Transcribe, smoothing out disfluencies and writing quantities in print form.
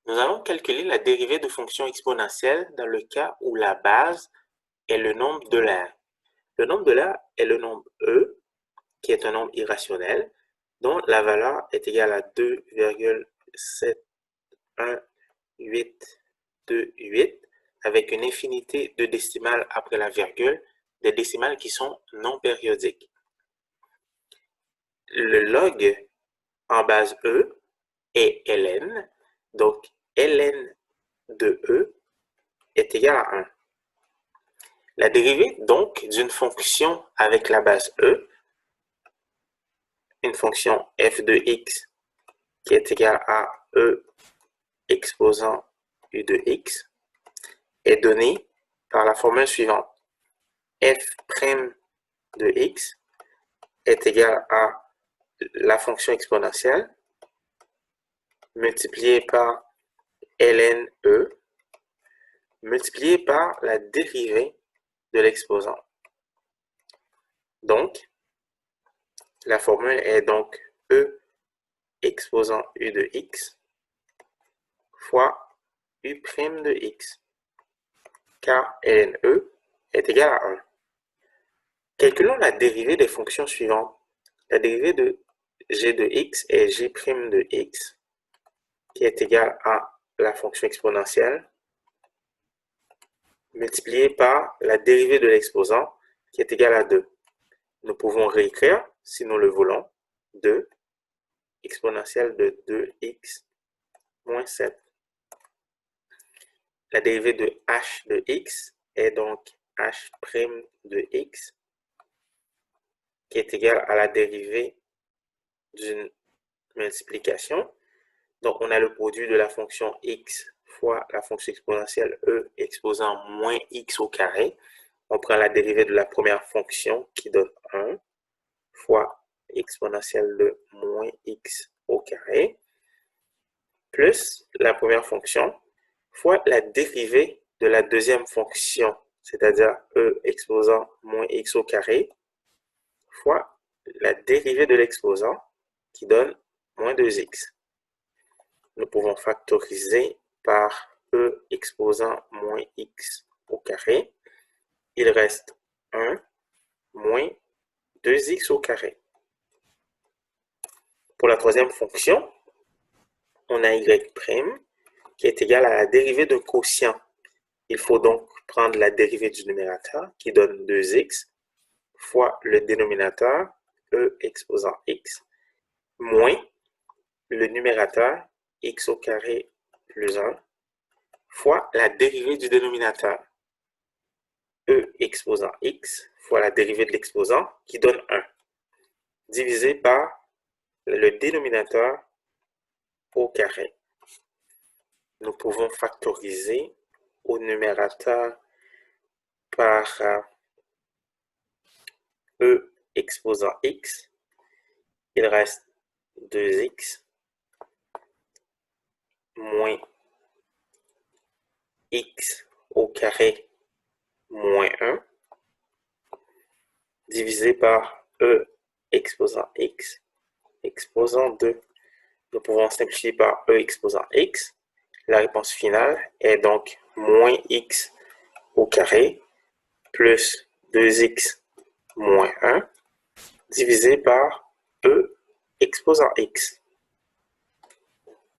Nous allons calculer la dérivée de fonction exponentielle dans le cas où la base est le nombre de l'air. Le nombre de l'air est le nombre e, qui est un nombre irrationnel, dont la valeur est égale à 2,71828, avec une infinité de décimales après la virgule, des décimales qui sont non périodiques. Le log en base e est ln, donc ln de e est égal à 1. La dérivée donc d'une fonction avec la base e, une fonction f de x qui est égale à e exposant u de x, est donnée par la formule suivante. F' de x est égal à la fonction exponentielle multipliée par ln e multipliée par la dérivée de l'exposant. Donc, la formule est donc e exposant u de x fois u' de x, car ln e est égal à 1. Calculons la dérivée des fonctions suivantes. La dérivée de g de x est g' de x, qui est égal à la fonction exponentielle, multipliée par la dérivée de l'exposant, qui est égale à 2. Nous pouvons réécrire, si nous le voulons, 2 exponentielle de 2x moins 7. La dérivée de h de x est donc h' de x, qui est égal à la dérivée d'une multiplication. Donc, on a le produit de la fonction x fois la fonction exponentielle e exposant moins x au carré. On prend la dérivée de la première fonction qui donne 1 fois exponentielle de moins x au carré, plus la première fonction fois la dérivée de la deuxième fonction, c'est-à-dire e exposant moins x au carré, fois la dérivée de l'exposant qui donne moins 2x. Nous pouvons factoriser par e exposant moins x au carré. Il reste 1 moins 2x au carré. Pour la troisième fonction, on a y' qui est égal à la dérivée d'un quotient. Il faut donc prendre la dérivée du numérateur qui donne 2x fois le dénominateur e exposant x moins le numérateur x au carré plus 1 fois la dérivée du dénominateur e exposant x fois la dérivée de l'exposant qui donne 1 divisé par le dénominateur au carré. Nous pouvons factoriser au numérateur par e exposant x. Il reste 2x moins x au carré moins 1 divisé par e exposant x exposant 2. Nous pouvons simplifier par e exposant x. La réponse finale est donc moins x au carré plus 2x moins 1 divisé par e exposant x.